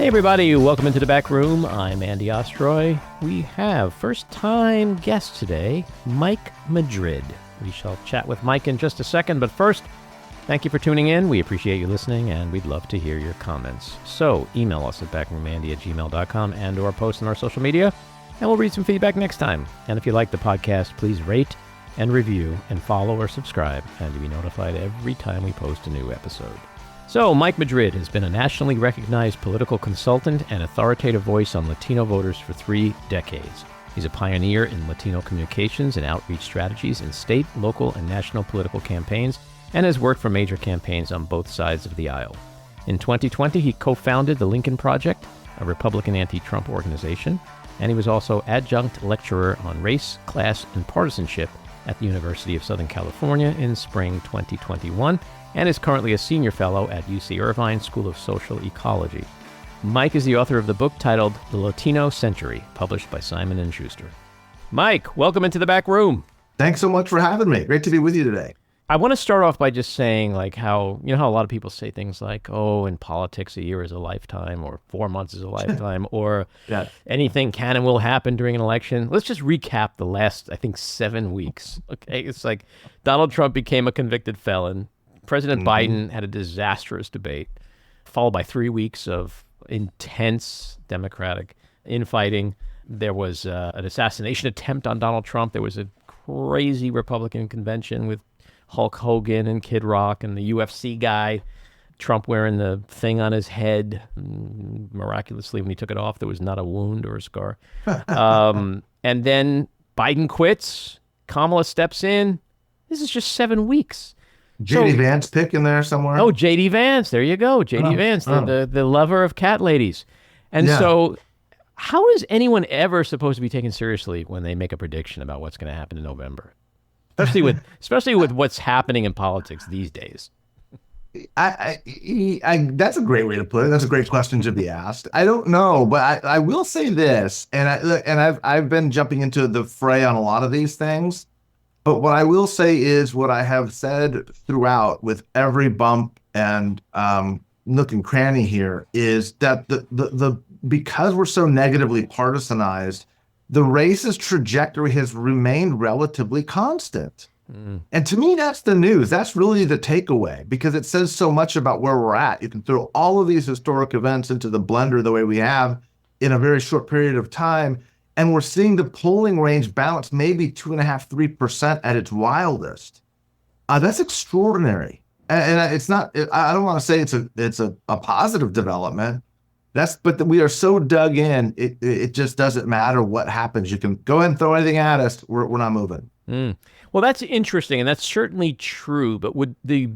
Hey everybody, welcome into the back room. I'm Andy Ostroy. We have first-time guest today, Mike Madrid. We shall chat with Mike in just a second, but first, thank you for tuning in. We appreciate you listening, and we'd love to hear your comments. So email us at backroomandy@gmail.com and or post on our social media, and we'll read some feedback next time. And if you like the podcast, please rate and review and follow or subscribe, and you'll be notified every time we post a new episode. So, Mike Madrid has been a nationally recognized political consultant and authoritative voice on Latino voters for 3 decades. He's a pioneer in Latino communications and outreach strategies in state, local, and national political campaigns, and has worked for major campaigns on both sides of the aisle. In 2020, he co-founded the Lincoln Project, a Republican anti-Trump organization, and he was also adjunct lecturer on race, class, and partisanship at the University of Southern California in spring 2021, and is currently a senior fellow at UC Irvine School of Social Ecology. Mike is the author of the book titled The Latino Century, published by Simon and Schuster. Mike, welcome into the back room. Thanks so much for having me. Great to be with you today. I want to start off by just saying, like, how a lot of people say things like, oh, in politics, a year is a lifetime, or 4 months is a lifetime, or anything can and will happen during an election. Let's just recap the last, I think, 7 weeks. Okay, it's like Donald Trump became a convicted felon. President Biden had a disastrous debate, followed by 3 weeks of intense Democratic infighting. There was an assassination attempt on Donald Trump. There was a crazy Republican convention with Hulk Hogan and Kid Rock and the UFC guy, Trump wearing the thing on his head. Miraculously, when he took it off, there was not a wound or a scar. And then Biden quits. Kamala steps in. This is just 7 weeks. J.D. Vance pick in there somewhere? Oh, J.D. Vance. There you go. J.D. Vance, the lover of cat ladies. And so how is anyone ever supposed to be taken seriously when they make a prediction about what's going to happen in November? Especially with what's happening in politics these days. That's a great way to put it. That's a great question to be asked. I don't know, but I will say this, and I've been jumping into the fray on a lot of these things. But what I will say is what I have said throughout with every bump and nook and cranny here is that the because we're so negatively partisanized, the race's trajectory has remained relatively constant. And to me, that's the news. That's really the takeaway, because it says so much about where we're at. You can throw all of these historic events into the blender the way we have in a very short period of time. And we're seeing the polling range balance maybe 2.5%, 3% at its wildest. That's extraordinary. And it's not, I don't want to say it's a positive development. But we are so dug in, it just doesn't matter what happens. You can go ahead and throw anything at us. We're not moving. Well, that's interesting, and that's certainly true. But would the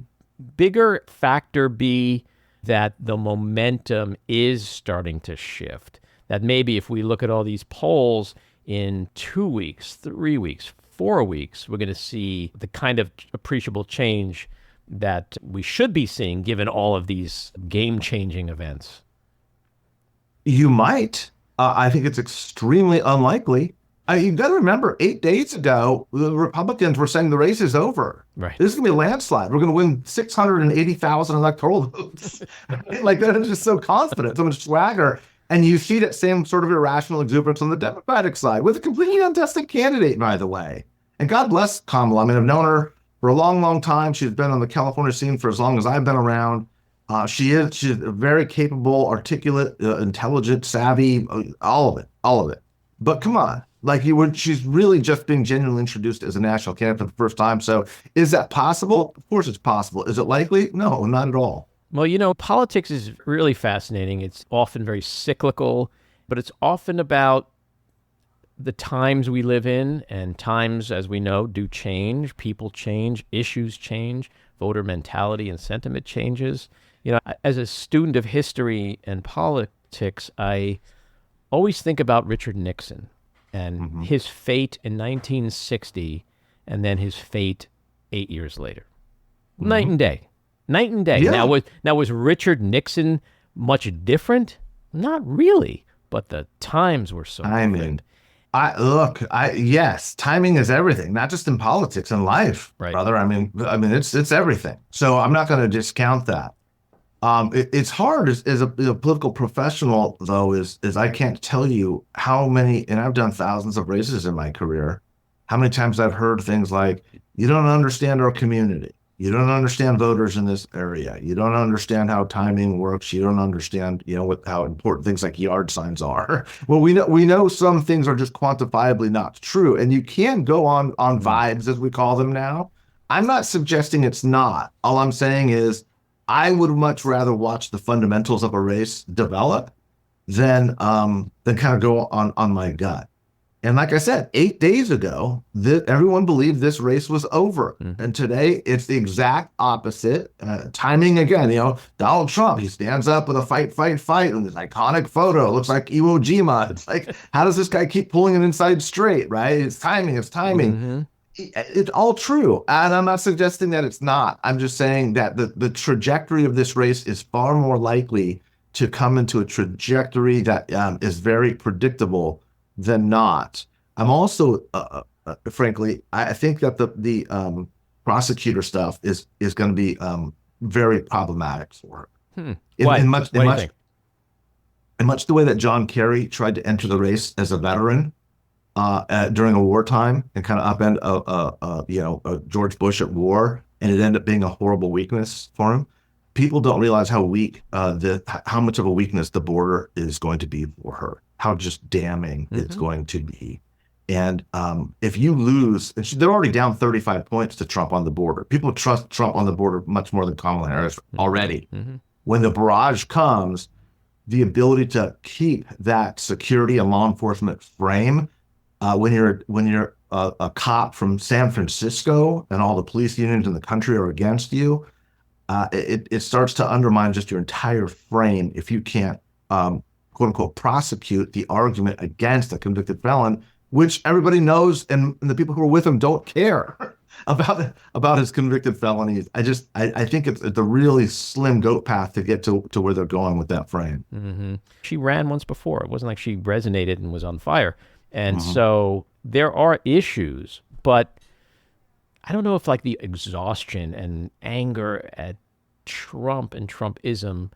bigger factor be that the momentum is starting to shift? That maybe if we look at all these polls in 2 weeks, 3 weeks, 4 weeks, we're going to see the kind of appreciable change that we should be seeing given all of these game-changing events? You might. I think it's extremely unlikely. You've got to remember, 8 days ago, the Republicans were saying the race is over. Right. This is going to be a landslide. We're going to win 680,000 electoral votes. Like, that is just so confident, so much swagger. And you see that same sort of irrational exuberance on the Democratic side with a completely untested candidate, by the way. And God bless Kamala. I mean, I've known her for a long, long time. She's been on the California scene for as long as I've been around. She's very capable, articulate, intelligent, savvy, all of it. But come on, she's really just being genuinely introduced as a national candidate for the first time. So is that possible? Of course it's possible. Is it likely? No, not at all. Well, politics is really fascinating. It's often very cyclical, but it's often about the times we live in, and times, as we know, do change. People change, issues change, voter mentality and sentiment changes. As a student of history and politics, I always think about Richard Nixon and his fate in 1960 and then his fate 8 years later. Night and day. Yeah. Now, was Richard Nixon much different? Not really, but the times were so different. Yes, timing is everything, not just in politics, in life, right, brother. I mean, it's everything. So I'm not going to discount that. It's hard as a political professional, though, is I can't tell you how many, and I've done thousands of races in my career, how many times I've heard things like, you don't understand our community. You don't understand voters in this area. You don't understand how timing works. You don't understand, how important things like yard signs are. Well, we know some things are just quantifiably not true, and you can go on vibes, as we call them now. I'm not suggesting it's not. All I'm saying is I would much rather watch the fundamentals of a race develop than kind of go on my gut. And like I said, 8 days ago, everyone believed this race was over. And today, it's the exact opposite. Timing again, Donald Trump, he stands up with a fight, fight, fight, and this iconic photo. It looks like Iwo Jima. It's like, how does this guy keep pulling it inside straight, right? It's timing, it's timing. It's all true. And I'm not suggesting that it's not. I'm just saying that the trajectory of this race is far more likely to come into a trajectory that is very predictable than not. I'm also, frankly, I think that the prosecutor stuff is going to be very problematic for her. Why? In What do you think? much the way that John Kerry tried to enter the race as a veteran during a wartime and kind of upend George Bush at war, and it ended up being a horrible weakness for him. People don't realize how much of a weakness the border is going to be for her, how just damning it's going to be. And if you lose, they're already down 35 points to Trump on the border. People trust Trump on the border much more than Kamala Harris already. When the barrage comes, the ability to keep that security and law enforcement frame, when you're a cop from San Francisco and all the police unions in the country are against you, it starts to undermine just your entire frame if you can't, quote unquote, prosecute the argument against a convicted felon, which everybody knows, and the people who are with him don't care about his convicted felonies. I think it's a really slim goat path to get to where they're going with that frame. She ran once before. It wasn't like she resonated and was on fire. And so there are issues, but I don't know if like the exhaustion and anger at Trump and Trumpism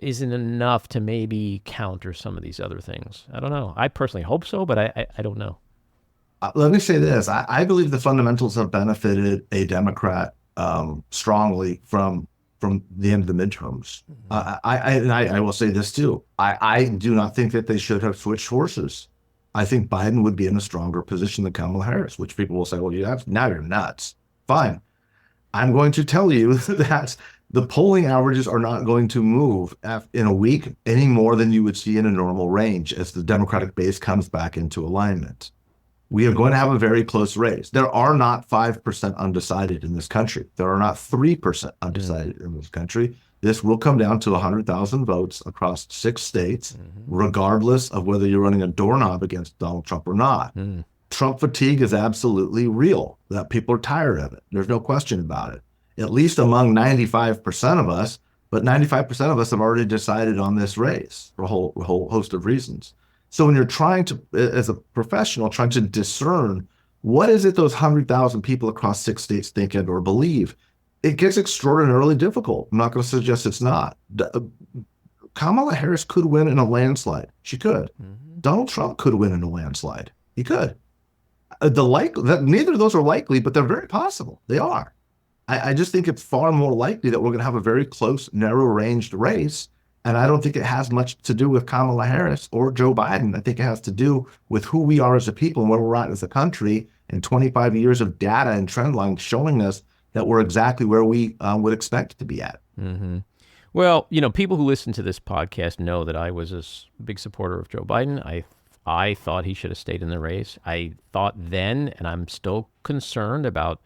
isn't enough to maybe counter some of these other things. I don't know. I personally hope so, but I don't know. Let me say this. I believe the fundamentals have benefited a Democrat strongly from the end of the midterms. I will say this too. I do not think that they should have switched horses. I think Biden would be in a stronger position than Kamala Harris, which people will say, well, now you're nuts. Fine. I'm going to tell you that the polling averages are not going to move in a week any more than you would see in a normal range as the Democratic base comes back into alignment. We are going to have a very close race. There are not 5% undecided in this country. There are not 3% undecided in this country. This will come down to 100,000 votes across 6 states, regardless of whether you're running a doorknob against Donald Trump or not. Trump fatigue is absolutely real, that people are tired of it. There's no question about it, at least among 95% of us, but 95% of us have already decided on this race for a whole host of reasons. So when you're trying to, as a professional, trying to discern what is it those 100,000 people across 6 states think and or believe, it gets extraordinarily difficult. I'm not going to suggest it's not. Kamala Harris could win in a landslide. She could. Donald Trump could win in a landslide. He could. Neither of those are likely, but they're very possible. They are. I just think it's far more likely that we're going to have a very close, narrow-ranged race. And I don't think it has much to do with Kamala Harris or Joe Biden. I think it has to do with who we are as a people and where we're at as a country, and 25 years of data and trend lines showing us that we're exactly where we would expect to be at. Well, people who listen to this podcast know that I was a big supporter of Joe Biden. I thought he should have stayed in the race. I thought then, and I'm still concerned about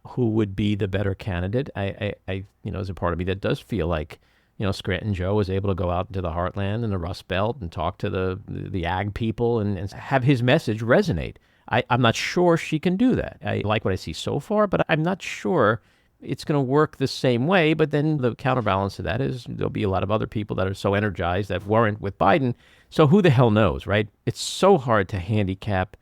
who would be the better candidate. I there's a part of me that does feel like, Scranton Joe was able to go out into the heartland and the Rust Belt and talk to the ag people and have his message resonate. I'm not sure she can do that. I like what I see so far, but I'm not sure it's going to work the same way. But then the counterbalance to that is there'll be a lot of other people that are so energized that weren't with Biden. So who the hell knows, right? It's so hard to handicap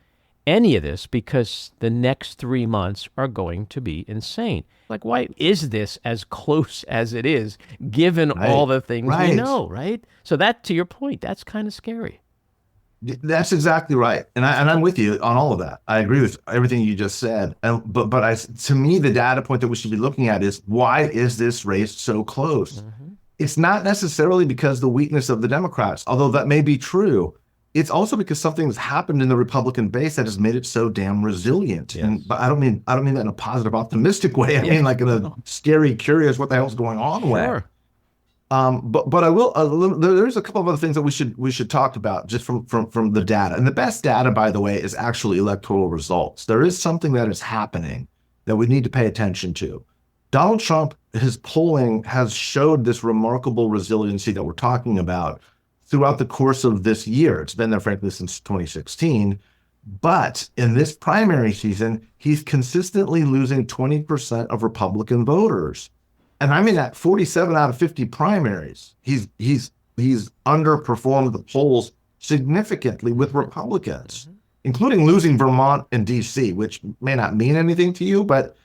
any of this because the next 3 months are going to be insane. Like, why is this as close as it is, given all the things we know, right? So that, to your point, that's kind of scary. That's exactly right, and I'm with you on all of that. I agree with everything you just said. But to me, the data point that we should be looking at is, why is this race so close? It's not necessarily because the weakness of the Democrats, although that may be true. It's also because something has happened in the Republican base that has made it so damn resilient. But I don't mean that in a positive, optimistic way. I mean like in a scary, curious, what the hell's going on way. But I will. There's a couple of other things that we should talk about just from the data. And the best data, by the way, is actually electoral results. There is something that is happening that we need to pay attention to. Donald Trump, his polling has showed this remarkable resiliency that we're talking about throughout the course of this year. It's been there, frankly, since 2016. But in this primary season, he's consistently losing 20% of Republican voters. And I mean, at 47 out of 50 primaries, he's underperformed the polls significantly with Republicans, including losing Vermont and DC, which may not mean anything to you, but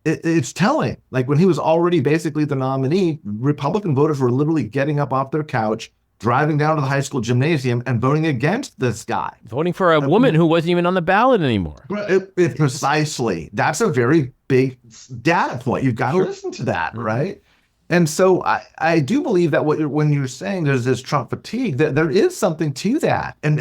it's telling. Like, when he was already basically the nominee, Republican voters were literally getting up off their couch, driving down to the high school gymnasium and voting against this guy. Voting for a woman who wasn't even on the ballot anymore. Precisely. That's a very big data point. You've got to listen to that, right? And so I do believe that when you're saying there's this Trump fatigue, that there is something to that. And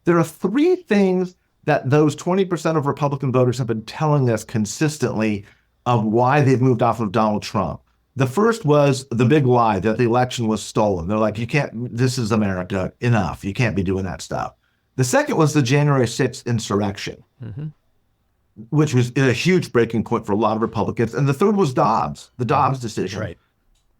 there are three things that those 20% of Republican voters have been telling us consistently of why they've moved off of Donald Trump. The first was the big lie that the election was stolen. They're like, this is America, enough. You can't be doing that stuff. The second was the January 6th insurrection, which was a huge breaking point for a lot of Republicans. And the third was the Dobbs decision. Right.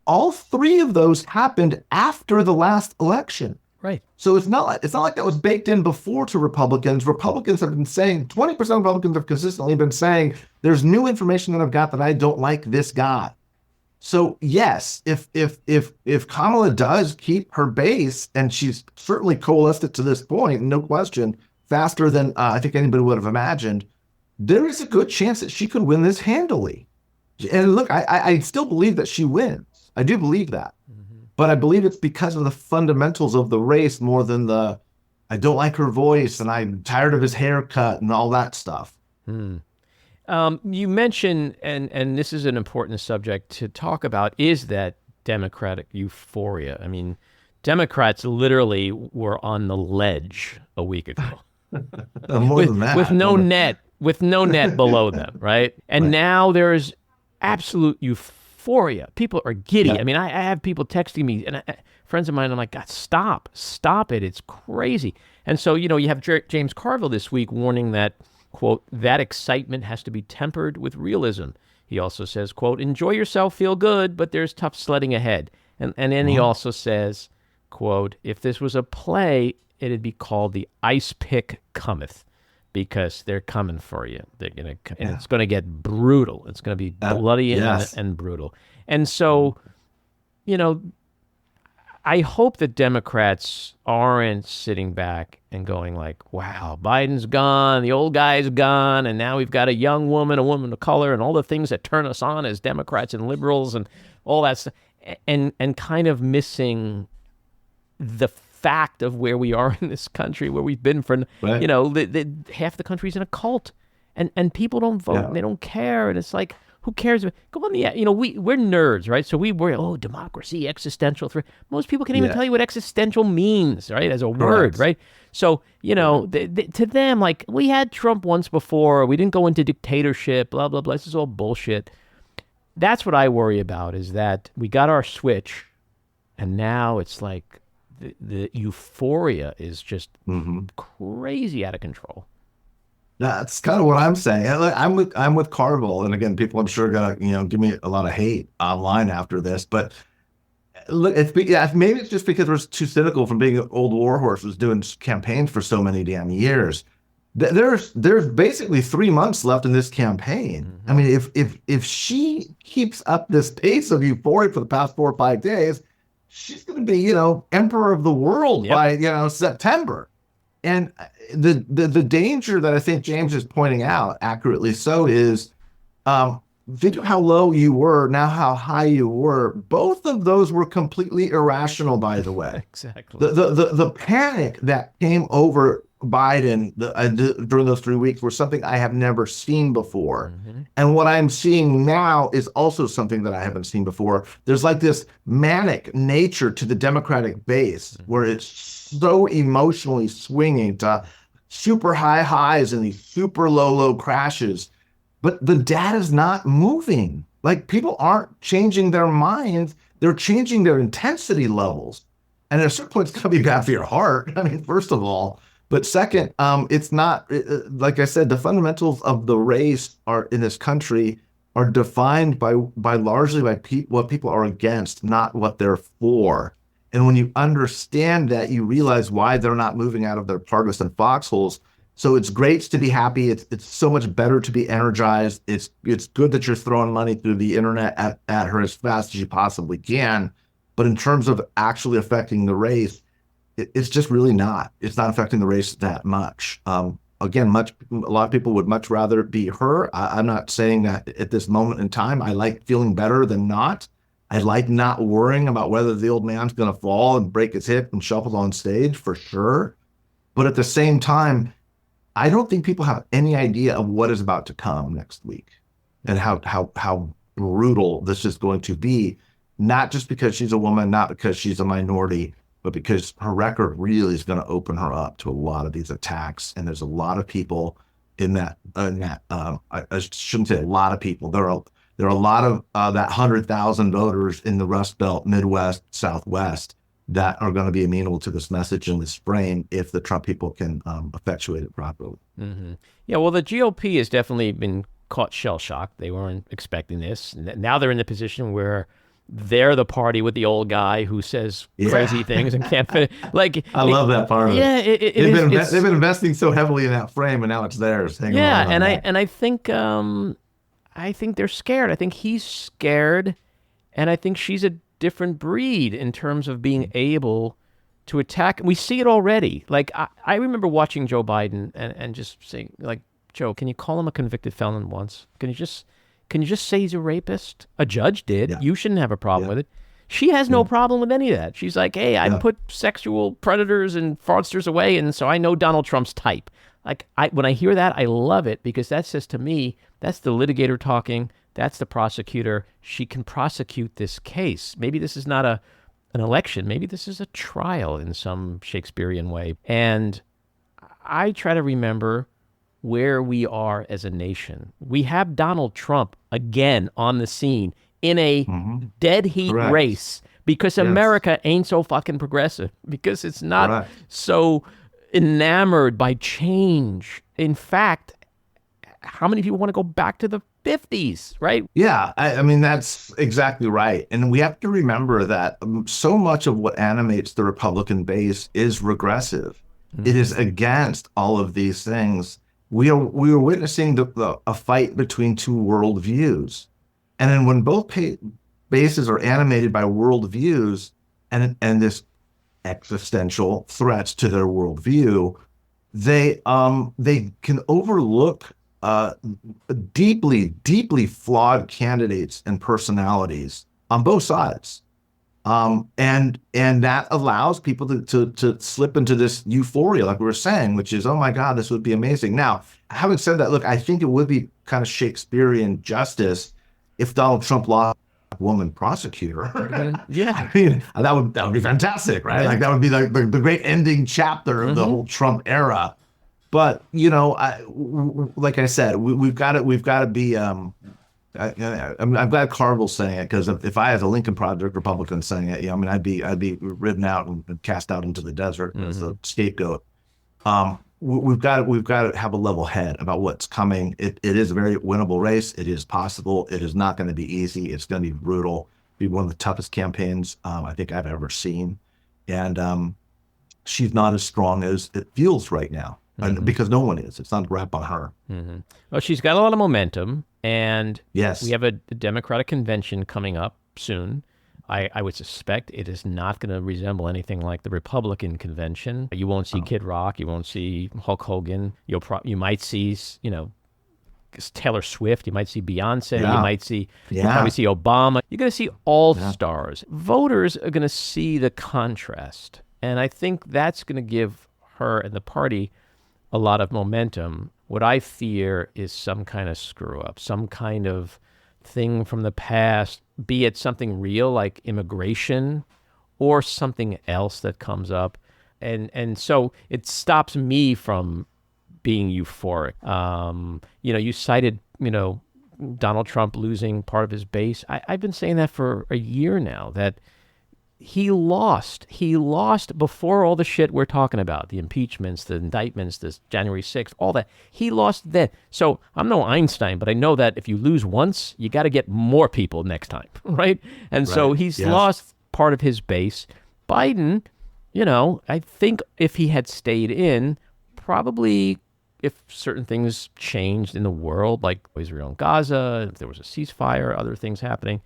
All three of those happened after the last election. Right. So it's not like that was baked in before to Republicans. Republicans have been saying, 20% of Republicans have consistently been saying, there's new information that I've got that I don't like this guy. So yes, if Kamala does keep her base, and she's certainly coalesced it to this point, no question, faster than I think anybody would have imagined, there is a good chance that she could win this handily. And look, I still believe that she wins. I do believe that. But I believe it's because of the fundamentals of the race more than I don't like her voice and I'm tired of his haircut and all that stuff. You mentioned, and this is an important subject to talk about, is that Democratic euphoria. I mean, Democrats literally were on the ledge a week ago. More than that. With no net below them, right? And now there's absolute euphoria. People are giddy. I mean, I have people texting me, and friends of mine, I'm like, God, stop it. It's crazy. And so, you have James Carville this week warning that, quote, that excitement has to be tempered with realism. He also says, quote, enjoy yourself, feel good, but there's tough sledding ahead. And then he also says, quote, if this was a play, it'd be called The Ice Pick Cometh, because they're coming for you. They're gonna, and it's going to get brutal. It's going to be bloody and brutal. And so, I hope that Democrats aren't sitting back and going like, wow, Biden's gone, the old guy's gone, and now we've got a young woman, a woman of color, and all the things that turn us on as Democrats and liberals and all that stuff, and kind of missing the fact of where we are in this country, where we've been for, half the country's in a cult, and people don't vote, and they don't care, and it's like, who cares? Go on the, we're nerds, right? So we worry, democracy, existential threat. Most people can't even tell you what existential means, right? As a word, right? So, to them, like, we had Trump once before, we didn't go into dictatorship, blah, blah, blah. This is all bullshit. That's what I worry about, is that we got our switch, and now it's like the euphoria is just crazy out of control. That's kind of what I'm saying. I'm with Carville, and again, people I'm sure are gonna give me a lot of hate online after this. But look, maybe it's just because we're too cynical from being old war horses doing campaigns for so many damn years. There's basically 3 months left in this campaign. I mean, if she keeps up this pace of euphoria for the past 4 or 5 days, she's going to be emperor of the world by September. And the danger that I think James is pointing out, accurately so, is think of how low you were, now how high you were. Both of those were completely irrational, by the way. Exactly. The panic that came over Biden during those 3 weeks was something I have never seen before. And what I'm seeing now is also something that I haven't seen before. There's like this manic nature to the Democratic base where it's so emotionally swinging to super high highs and these super low crashes. But the data's not moving. Like, people aren't changing their minds. They're changing their intensity levels. And at a certain point, it's going to be bad for your heart. I mean, first of all. But second, it's not, like I said, the fundamentals of the race are in this country are defined by largely by what people are against, not what they're for. And when you understand that, you realize why they're not moving out of their partisan foxholes. So it's great to be happy. It's so much better to be energized. It's good that you're throwing money through the internet at her as fast as you possibly can. But in terms of actually affecting the race, it's just really not. It's not affecting the race that much. Again, a lot of people would much rather be her. I'm not saying that at this moment in time. I like feeling better than not. I like not worrying about whether the old man's going to fall and break his hip and shuffle on stage, for sure. But at the same time, I don't think people have any idea of what is about to come next week and how brutal this is going to be, not just because she's a woman, not because she's a minority, but because her record really is going to open her up to a lot of these attacks. And there's a lot of people in that, I shouldn't say a lot of people. There are a lot of that 100,000 voters in the Rust Belt, Midwest, Southwest that are going to be amenable to this message and this frame if the Trump people can effectuate it properly. Yeah, well, the GOP has definitely been caught shell-shocked. They weren't expecting this. Now they're in the position where they're the party with the old guy who says crazy things and can't fit. Like, I love that part of it. They've been investing so heavily in that frame, and now it's theirs. Yeah, and I think they're scared. I think he's scared, and I think she's a different breed in terms of being able to attack. We see it already. Like, I remember watching Joe Biden and just saying, like, Joe, can you call him a convicted felon once? Can you just say he's a rapist? A judge did. Yeah. You shouldn't have a problem with it. She has no problem with any of that. She's like, hey, I put sexual predators and fraudsters away, and so I know Donald Trump's type. Like, when I hear that, I love it, because that says to me, that's the litigator talking. That's the prosecutor. She can prosecute this case. Maybe this is not an election. Maybe this is a trial in some Shakespearean way. And I try to remember where we are as a nation. We have Donald Trump again on the scene in a dead heat race because America ain't so fucking progressive, because it's not so enamored by change. In fact, how many people want to go back to the 50s, right? Yeah, I mean, that's exactly right. And we have to remember that so much of what animates the Republican base is regressive. It is against all of these things. We are witnessing a fight between two worldviews. And then when both bases are animated by worldviews and this existential threats to their worldview, they can overlook deeply flawed candidates and personalities on both sides. And that allows people to slip into this euphoria, like we were saying, which is, oh my God, this would be amazing. Now, having said that, look, I think it would be kind of Shakespearean justice if Donald Trump lost a woman prosecutor. Yeah. I mean, that would be fantastic, right? Like, that would be like the great ending chapter of the whole Trump era. But, you know, like I said, we've got to be. I'm glad Carville's saying it, because if I, as a Lincoln Project Republican, saying it, I mean, I'd be ridden out and cast out into the desert as a scapegoat. We've got to have a level head about what's coming. It is a very winnable race. It is possible. It is not going to be easy. It's going to be brutal. Be one of the toughest campaigns I think I've ever seen, and she's not as strong as it feels right now. Because no one is. It's not a rap on her. Well, she's got a lot of momentum, and yes, we have a Democratic convention coming up soon. I would suspect it is not going to resemble anything like the Republican convention. You won't see Kid Rock. You won't see Hulk Hogan. You might see, Taylor Swift. You might see Beyonce. Yeah. You might see, Yeah. you'll probably see Obama. You're going to see all stars. Voters are going to see the contrast. And I think that's going to give her and the party a lot of momentum. What I fear is some kind of screw up, some kind of thing from the past, be it something real like immigration or something else that comes up. And so it stops me from being euphoric. You cited, Donald Trump losing part of his base. I've been saying that for a year now, that he lost before all the shit we're talking about, the impeachments, the indictments, this January 6th, all that. He lost then. So I'm no Einstein, but I know that if you lose once, you got to get more people next time, right? And so he's lost part of his base. Biden, I think if he had stayed in, probably if certain things changed in the world, like Israel and Gaza, if there was a ceasefire, other things happening,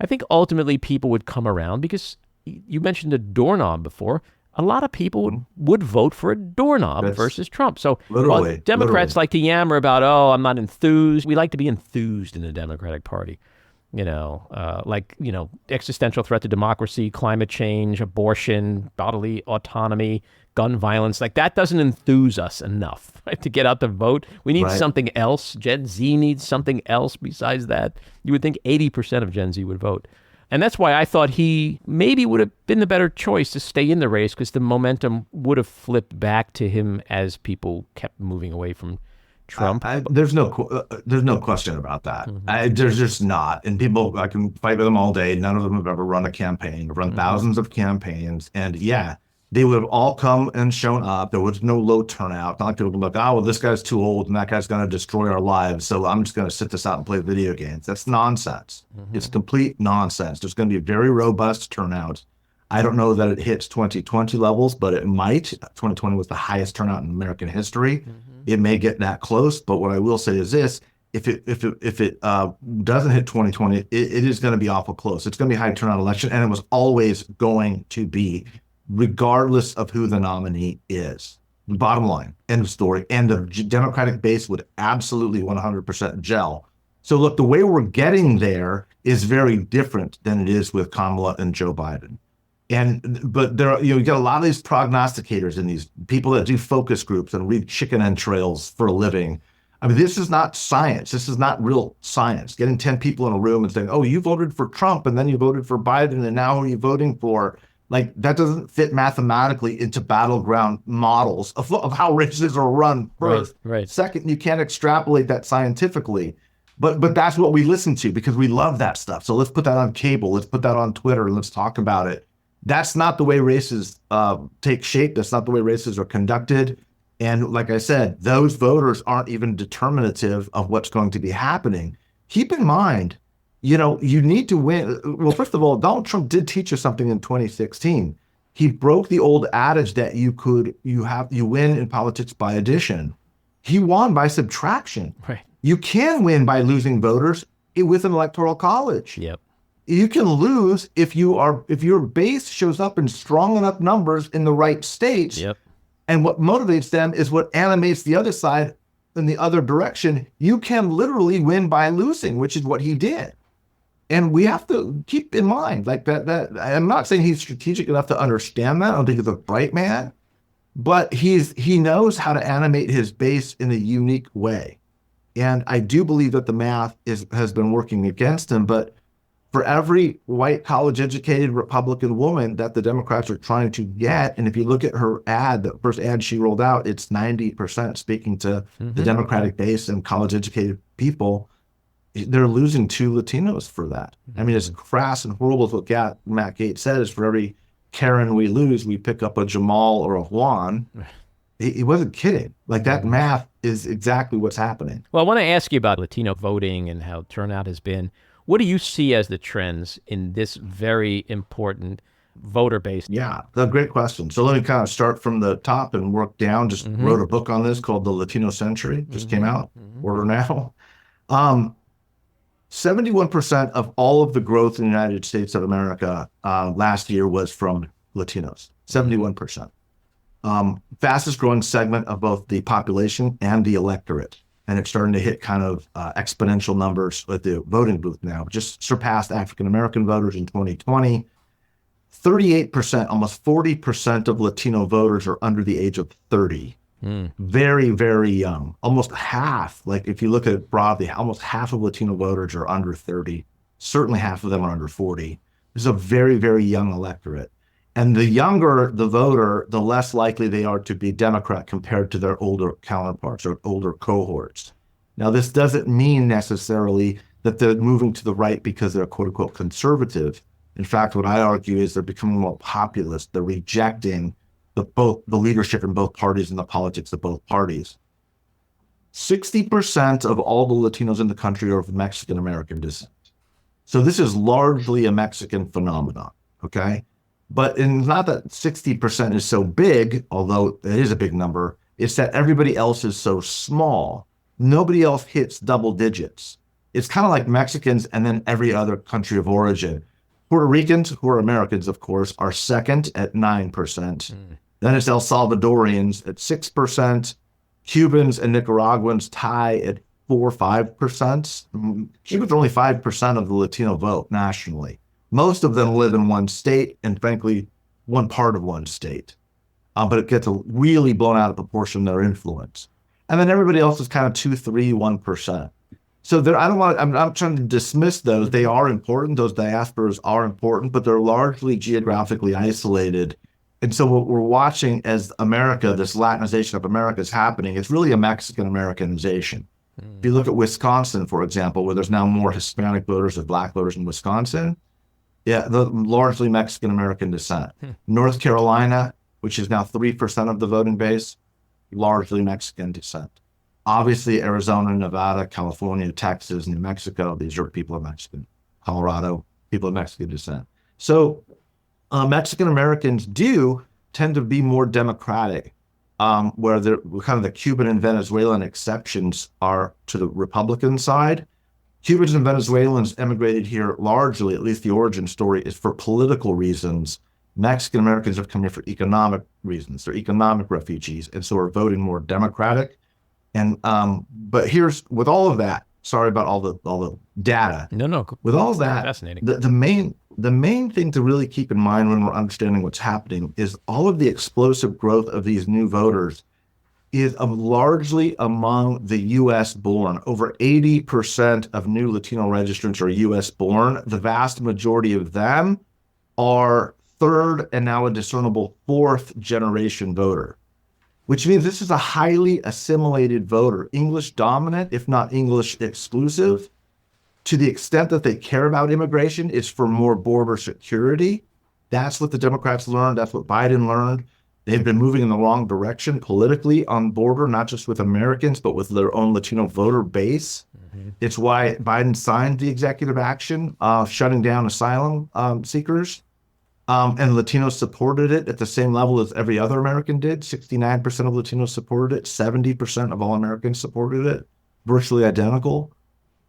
I think ultimately people would come around, because you mentioned a doorknob before. A lot of people would vote for a doorknob versus Trump. So while Democrats like to yammer about, I'm not enthused. We like to be enthused in the Democratic Party. Existential threat to democracy, climate change, abortion, bodily autonomy, gun violence. Like, that doesn't enthuse us enough, right, to get out to vote. We need something else. Gen Z needs something else besides that. You would think 80% of Gen Z would vote. And that's why I thought he maybe would have been the better choice to stay in the race, because the momentum would have flipped back to him as people kept moving away from Trump. There's no question about that. There's just not. And people, I can fight with them all day. None of them have ever run a campaign. They've run thousands of campaigns. And they would have all come and shown up. There was no low turnout. Not like people look, this guy's too old and that guy's going to destroy our lives, so I'm just going to sit this out and play video games. That's nonsense. It's complete nonsense. There's going to be a very robust turnout. I don't know that it hits 2020 levels, but it might. 2020 was the highest turnout in American history. It may get that close, but what I will say is this: if it doesn't hit 2020, it is going to be awful close. It's going to be a high turnout election, and it was always going to be, regardless of who the nominee is. Bottom line, end of story. And the Democratic base would absolutely 100% gel. So look, the way we're getting there is very different than it is with Kamala and Joe Biden. But there are, you get a lot of these prognosticators and these people that do focus groups and read chicken entrails for a living. I mean, this is not science. This is not real science. Getting 10 people in a room and saying, you voted for Trump and then you voted for Biden and now who are you voting for? Like, that doesn't fit mathematically into battleground models of how races are run first. Right. Second, you can't extrapolate that scientifically. But that's what we listen to because we love that stuff. So let's put that on cable. Let's put that on Twitter and let's talk about it. That's not the way races take shape. That's not the way races are conducted. And like I said, those voters aren't even determinative of what's going to be happening. Keep in mind, you need to win. Well, first of all, Donald Trump did teach us something in 2016. He broke the old adage that you win in politics by addition. He won by subtraction. Right. You can win by losing voters with an electoral college. Yep. You can lose if your base shows up in strong enough numbers in the right states. Yep. And what motivates them is what animates the other side in the other direction. You can literally win by losing, which is what he did. And we have to keep in mind like that I'm not saying he's strategic enough to understand that. I don't think he's a bright man, but he knows how to animate his base in a unique way. And I do believe that the math has been working against him, but for every white college-educated Republican woman that the Democrats are trying to get, and if you look at her ad, the first ad she rolled out, it's 90% speaking to the Democratic base and college-educated people. They're losing 2 Latinos for that. I mean, as crass and horrible as what Matt Gaetz said, is for every Karen we lose, we pick up a Jamal or a Juan. He wasn't kidding. Like, that math is exactly what's happening. Well, I want to ask you about Latino voting and how turnout has been. What do you see as the trends in this very important voter base? Yeah, that's a great question. So let me kind of start from the top and work down. Just wrote a book on this called The Latino Century. Just came out. Order now. 71% of all of the growth in the United States of America last year was from Latinos. 71%. Fastest growing segment of both the population and the electorate. And it's starting to hit kind of exponential numbers at the voting booth now. Just surpassed African-American voters in 2020. 38%, almost 40% of Latino voters are under the age of 30. Very, very young. Almost half, like if you look at it broadly, almost half of Latino voters are under 30. Certainly half of them are under 40. This is a very, very young electorate. And the younger the voter, the less likely they are to be Democrat compared to their older counterparts or older cohorts. Now, this doesn't mean necessarily that they're moving to the right because they're quote unquote conservative. In fact, what I argue is they're becoming more populist. They're rejecting the leadership in both parties and the politics of both parties. 60% of all the Latinos in the country are of Mexican American descent. So this is largely a Mexican phenomenon, okay? But it's not that 60% is so big, although it is a big number, it's that everybody else is so small. Nobody else hits double digits. It's kind of like Mexicans and then every other country of origin. Puerto Ricans, who are Americans, of course, are second at 9%. Then it's El Salvadorians at 6%. Cubans and Nicaraguans tie at 4 or 5%. Cubans are only 5% of the Latino vote nationally. Most of them live in one state and, frankly, one part of one state. But it gets really blown out of proportion, their influence. And then everybody else is kind of 2, 3, 1%. So I'm not trying to dismiss those. They are important. Those diasporas are important, but they're largely geographically isolated. And so what we're watching as America, this Latinization of America is happening, it's really a Mexican Americanization. If you look at Wisconsin, for example, where there's now more Hispanic voters or Black voters in Wisconsin, yeah, the largely Mexican American descent. North Carolina, which is now 3% of the voting base, largely Mexican descent. Obviously, Arizona, Nevada, California, Texas, New Mexico, these are people of Mexican. Colorado, people of Mexican descent. So Mexican Americans do tend to be more democratic, where they're kind of the Cuban and Venezuelan exceptions are to the Republican side. Cubans and Venezuelans emigrated here largely, at least the origin story, is for political reasons. Mexican Americans have come here for economic reasons. They're economic refugees, and so are voting more Democratic. And but here's with all of that. Sorry about all the data. No. With all of that, fascinating. The main thing to really keep in mind when we're understanding what's happening is all of the explosive growth of these new voters is largely among the U.S. born. Over 80% of new Latino registrants are U.S. born. The vast majority of them are third and now a discernible fourth generation voter, which means this is a highly assimilated voter, English dominant, if not English exclusive. To the extent that they care about immigration, it's for more border security. That's what the Democrats learned. That's what Biden learned. They've been moving in the wrong direction politically on border, not just with Americans, but with their own Latino voter base. It's why Biden signed the executive action shutting down asylum seekers. And Latinos supported it at the same level as every other American did. 69% of Latinos supported it. 70% of all Americans supported it. Virtually identical.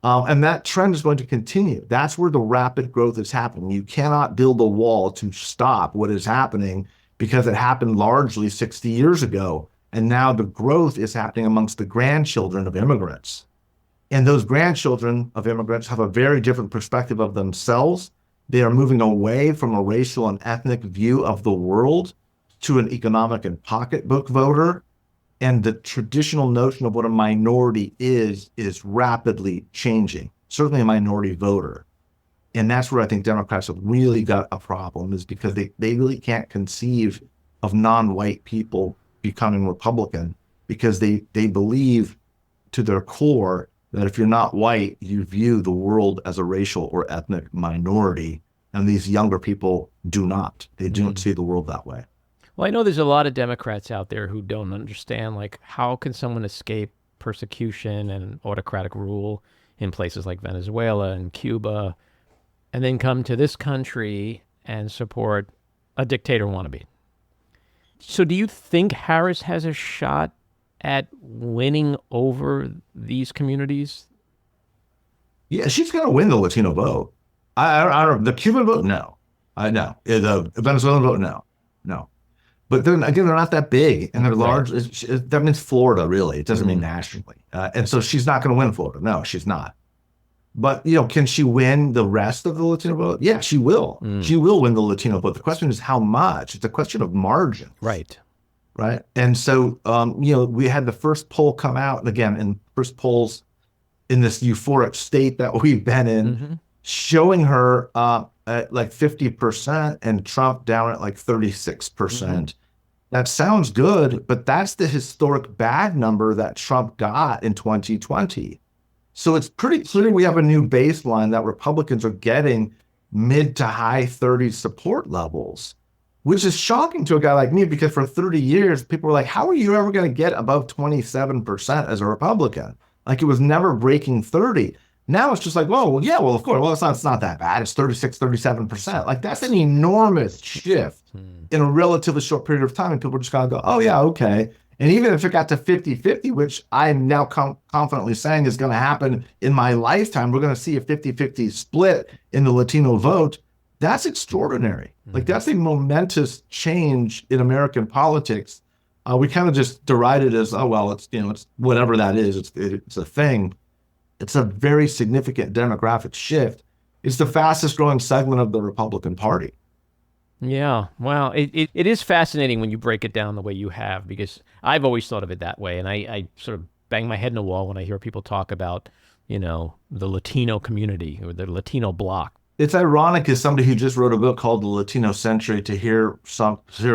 And that trend is going to continue. That's where the rapid growth is happening. You cannot build a wall to stop what is happening because it happened largely 60 years ago. And now the growth is happening amongst the grandchildren of immigrants. And those grandchildren of immigrants have a very different perspective of themselves. They are moving away from a racial and ethnic view of the world to an economic and pocketbook voter. And the traditional notion of what a minority is rapidly changing, certainly a minority voter. And that's where I think Democrats have really got a problem, is because they really can't conceive of non-white people becoming Republican because they believe to their core that if you're not white, you view the world as a racial or ethnic minority. And these younger people do not. They don't see the world that way. Well, I know there's a lot of Democrats out there who don't understand, like, how can someone escape persecution and autocratic rule in places like Venezuela and Cuba and then come to this country and support a dictator wannabe? So do you think Harris has a shot at winning over these communities? Yeah, she's going to win the Latino vote. I don't. The Cuban vote, no. I know. The Venezuelan vote, no, no. But then again, they're not that big, and they're large. That means Florida, really. It doesn't mean nationally. And so she's not going to win Florida. No, she's not. But can she win the rest of the Latino vote? Yeah, she will. She will win the Latino vote. The question is how much. It's a question of margin. Right. Right. And so, we had the first poll come out, and again, in first polls in this euphoric state that we've been in, showing her at like 50% and Trump down at like 36%. That sounds good, but that's the historic bad number that Trump got in 2020. So it's pretty clear we have a new baseline that Republicans are getting mid to high 30s support levels, which is shocking to a guy like me, because for 30 years, people were like, how are you ever going to get above 27% as a Republican? Like, it was never breaking 30. Now it's just like, well, of course. Well, it's not that bad. It's 36, 37%. Like, that's an enormous shift in a relatively short period of time. And people just kind of go, oh, yeah, okay. And even if it got to 50-50, which I'm now confidently saying is going to happen in my lifetime, we're going to see a 50-50 split in the Latino vote. That's extraordinary. Like, that's a momentous change in American politics. We kind of just deride it as, oh, well, it's whatever that is. It's a thing. It's a very significant demographic shift. It's the fastest growing segment of the Republican Party. Yeah, wow. It is fascinating when you break it down the way you have, because I've always thought of it that way. And I sort of bang my head in the wall when I hear people talk about, the Latino community or the Latino bloc. It's ironic, as somebody who just wrote a book called The Latino Century, to hear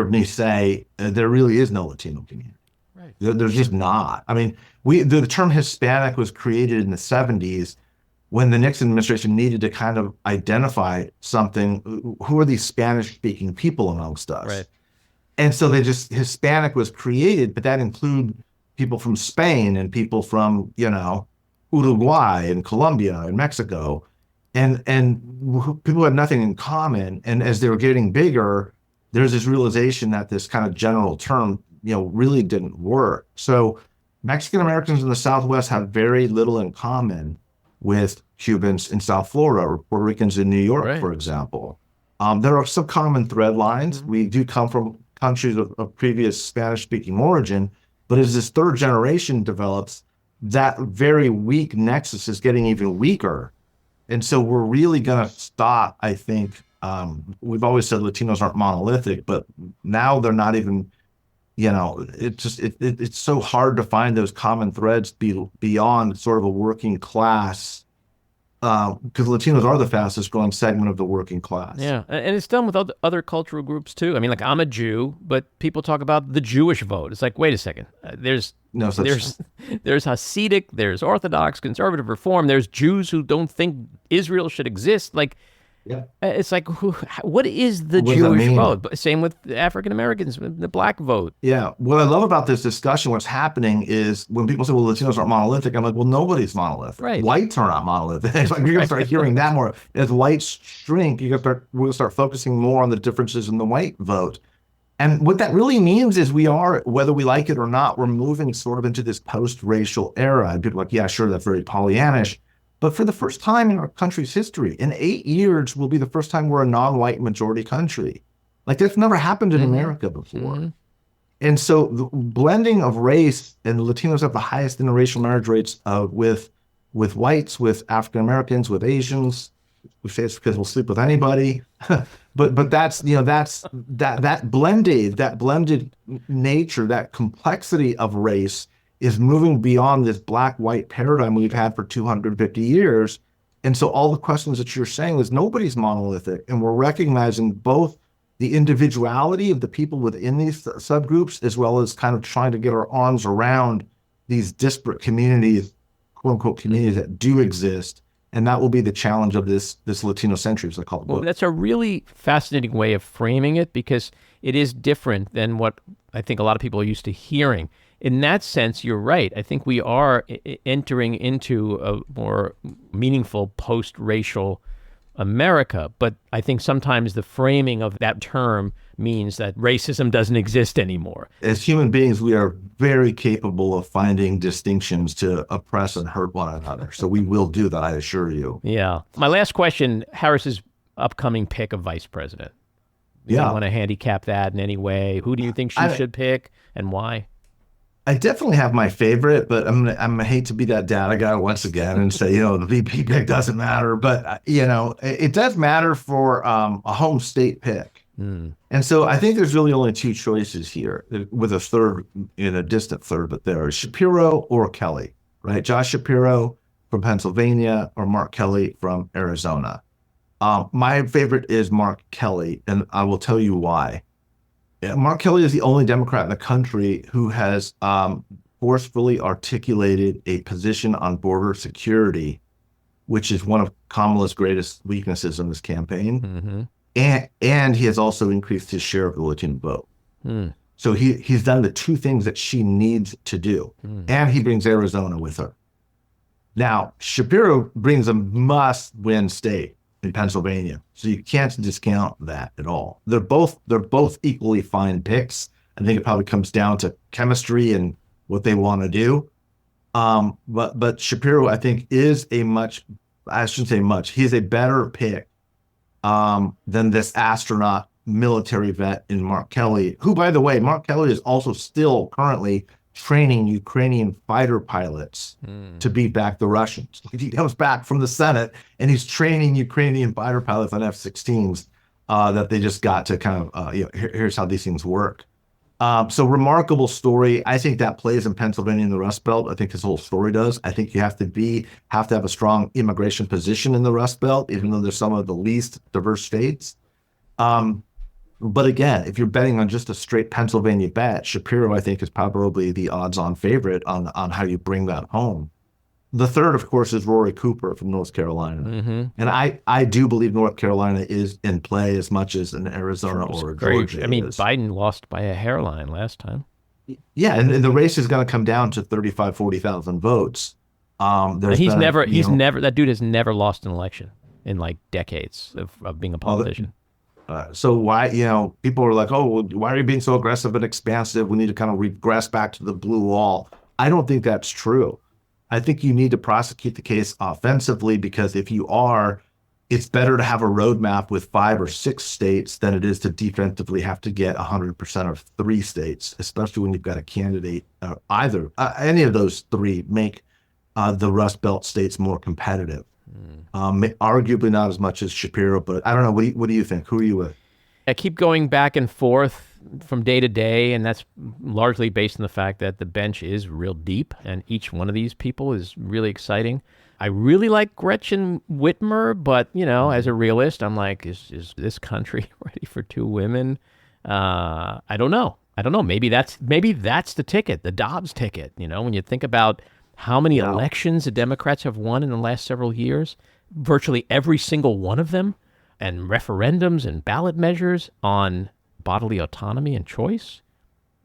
me say there really is no Latino community. Right. There's just not. I mean, the term Hispanic was created in the 70s when the Nixon administration needed to kind of identify something. Who are these Spanish-speaking people amongst us? Right. And so Hispanic was created, but that included people from Spain and people from, Uruguay and Colombia and Mexico. And people had nothing in common. And as they were getting bigger, there's this realization that this kind of general term, really didn't work. So Mexican Americans in the Southwest have very little in common with Cubans in South Florida or Puerto Ricans in New York, for example. There are some common thread lines. We do come from countries of previous Spanish-speaking origin, but as this third generation develops, that very weak nexus is getting even weaker. And so we're really going to stop, I think. We've always said Latinos aren't monolithic, but now they're not even, it's so hard to find those common threads beyond sort of a working class, because Latinos are the fastest growing segment of the working class. Yeah, and it's done with other cultural groups too. I mean, like, I'm a Jew, but people talk about the Jewish vote. It's like, wait a second. There's Hasidic, there's Orthodox, conservative, Reform. There's Jews who don't think Israel should exist. Like, it's like, what is the Jewish vote? Same with African Americans, the black vote. Yeah. What I love about this discussion, what's happening is when people say, well, Latinos aren't monolithic, I'm like, well, nobody's monolithic. Right. Whites are not monolithic. It's like, you're going to start hearing that more. As whites shrink, we're going to start focusing more on the differences in the white vote. And what that really means is we are, whether we like it or not, we're moving sort of into this post-racial era. And people are like, yeah, sure, that's very Pollyannish. But for the first time in our country's history, in 8 years will be the first time we're a non-white majority country. Like, that's never happened in America before. And so the blending of race, and Latinos have the highest interracial marriage rates with whites, with African Americans, with Asians. We say it's because we'll sleep with anybody. but that's, that blended nature, that complexity of race is moving beyond this black-white paradigm we've had for 250 years. And so all the questions that you're saying is nobody's monolithic. And we're recognizing both the individuality of the people within these subgroups, as well as kind of trying to get our arms around these disparate communities, quote unquote, communities that do exist. And that will be the challenge of this Latino Century, as I call it. Well, that's a really fascinating way of framing it, because it is different than what I think a lot of people are used to hearing. In that sense, you're right. I think we are entering into a more meaningful post-racial America. But I think sometimes the framing of that term means that racism doesn't exist anymore. As human beings, we are very capable of finding distinctions to oppress and hurt one another. So we will do that, I assure you. Yeah. My last question, Harris's upcoming pick of vice president. Do you want to handicap that in any way? Who do you think she should pick and why? I definitely have my favorite, but I'm gonna hate to be that data guy once again and say, the VP pick doesn't matter, but it does matter for a home state pick. And so I think there's really only two choices here, with a third, a distant third, but there is Shapiro or Kelly, right? Josh Shapiro from Pennsylvania or Mark Kelly from Arizona. My favorite is Mark Kelly, and I will tell you why. Mark Kelly is the only Democrat in the country who has forcefully articulated a position on border security, which is one of Kamala's greatest weaknesses in this campaign. And he has also increased his share of the Latino vote. So he's done the two things that she needs to do. And he brings Arizona with her. Now, Shapiro brings a must-win state in Pennsylvania. So you can't discount that at all. They're both equally fine picks. I think it probably comes down to chemistry and what they want to do. But Shapiro, I think, is I shouldn't say much, he's a better pick than this astronaut military vet in Mark Kelly, who, by the way, Mark Kelly is also still currently training Ukrainian fighter pilots to beat back the Russians. He comes back from the Senate and he's training Ukrainian fighter pilots on F-16s that they just got to kind of, here's how these things work. So remarkable story. I think that plays in Pennsylvania and the Rust Belt. I think his whole story does. I think you have to have a strong immigration position in the Rust Belt, even though they're some of the least diverse states. But again, if you're betting on just a straight Pennsylvania bet, Shapiro, I think, is probably the odds-on favorite on how you bring that home. The third, of course, is Rory Cooper from North Carolina. And I do believe North Carolina is in play as much as in Arizona or Georgia. I mean, Biden lost by a hairline last time. Yeah, and the race is going to come down to 35, 40,000 votes. That dude has never lost an election in like decades of being a politician. So why, people are like, oh, well, why are you being so aggressive and expansive? We need to kind of regress back to the blue wall. I don't think that's true. I think you need to prosecute the case offensively, because if you are, it's better to have a roadmap with 5 or 6 states than it is to defensively have to get 100% of 3 states, especially when you've got a candidate, any of those 3 make the Rust Belt states more competitive. Arguably not as much as Shapiro, but I don't know. What do you think? Who are you with? I keep going back and forth from day to day, and that's largely based on the fact that the bench is real deep, and each one of these people is really exciting. I really like Gretchen Whitmer, but, as a realist, I'm like, is this country ready for 2 women? I don't know. Maybe that's the ticket, the Dobbs ticket. When you think about how many elections the Democrats have won in the last several years, virtually every single one of them, and referendums and ballot measures on bodily autonomy and choice,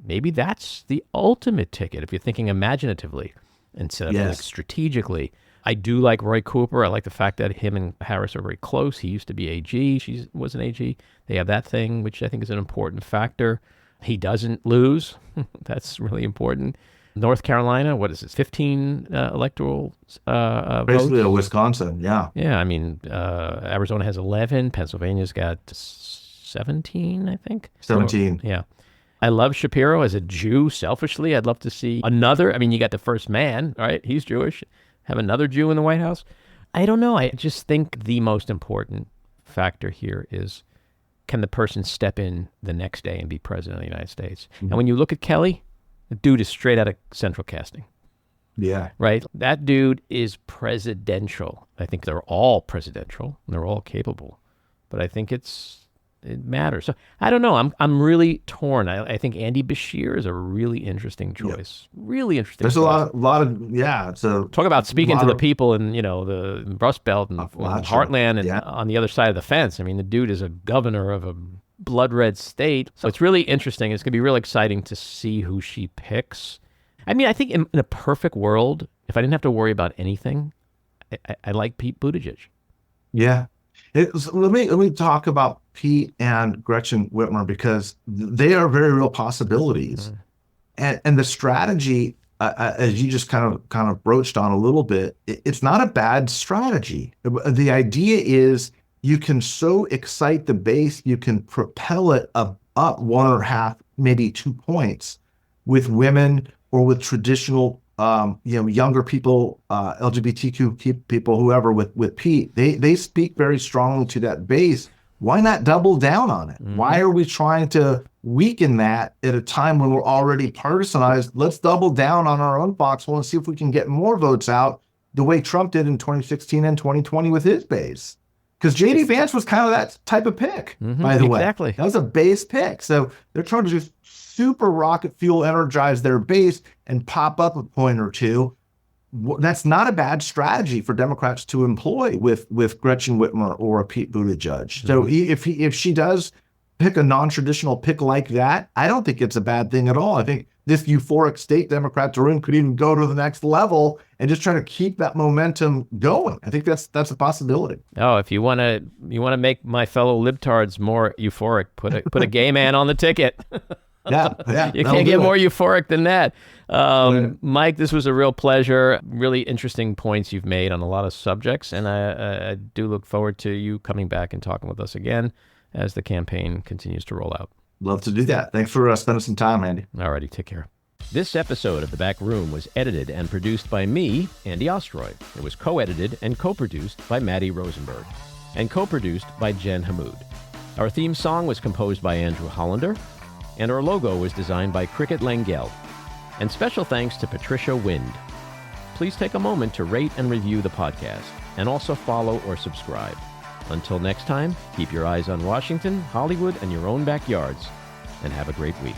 maybe that's the ultimate ticket if you're thinking imaginatively instead of strategically. I do like Roy Cooper. I like the fact that him and Harris are very close. He used to be AG. She was an AG. They have that thing, which I think is an important factor. He doesn't lose. That's really important. North Carolina, what is this, 15 electoral Basically votes? Wisconsin, yeah. Yeah, I mean, Arizona has 11. Pennsylvania's got 17, I think. 17. Yeah. I love Shapiro as a Jew, selfishly. I'd love to see another. I mean, you got the first man, right? He's Jewish. Have another Jew in the White House. I don't know. I just think the most important factor here is, can the person step in the next day and be president of the United States? And when you look at Kelly, the dude is straight out of Central Casting. Yeah. Right? That dude is presidential. I think they're all presidential and they're all capable. But I think it matters. So I don't know. I'm really torn. I think Andy Bashir is a really interesting choice. Yeah. Really interesting. There's choice. a lot of So talk about speaking to the people in the Rust Belt and Heartland and on the other side of the fence. I mean, the dude is a governor of a blood red state. So it's really interesting. It's going to be real exciting to see who she picks. I mean, I think in a perfect world, if I didn't have to worry about anything, I like Pete Buttigieg. Yeah. Let me talk about Pete and Gretchen Whitmer because they are very real possibilities, and the strategy, as you just kind of broached on a little bit, it's not a bad strategy. The idea is you can so excite the base, you can propel it up 1.5, maybe 2 points with women or with traditional, younger people, LGBTQ people, whoever. With Pete, they speak very strongly to that base. Why not double down on it? Why are we trying to weaken that at a time when we're already partisanized? Let's double down on our own foxhole and see if we can get more votes out the way Trump did in 2016 and 2020 with his base. Because J.D. Vance was kind of that type of pick, by the way. Exactly. That was a base pick. So they're trying to just super rocket fuel energize their base and pop up a point or two. That's not a bad strategy for Democrats to employ with Gretchen Whitmer or a Pete Buttigieg. So if she does pick a non-traditional pick like that, I don't think it's a bad thing at all. I think this euphoric state Democrats are in could even go to the next level and just try to keep that momentum going. I think that's a possibility. Oh, if you want to make my fellow libtards more euphoric, put a gay man on the ticket. Yeah. You can't get more euphoric than that. Mike, this was a real pleasure. Really interesting points you've made on a lot of subjects, and I do look forward to you coming back and talking with us again as the campaign continues to roll out. Love to do that. Thanks for spending some time, Andy. Alrighty, take care. This episode of The Back Room was edited and produced by me, Andy Ostroy. It was co-edited and co-produced by Maddie Rosenberg and co-produced by Jen Hammoud. Our theme song was composed by Andrew Hollander, and our logo was designed by Cricket Langell. And special thanks to Patricia Wind. Please take a moment to rate and review the podcast, and also follow or subscribe. Until next time, keep your eyes on Washington, Hollywood, and your own backyards, and have a great week.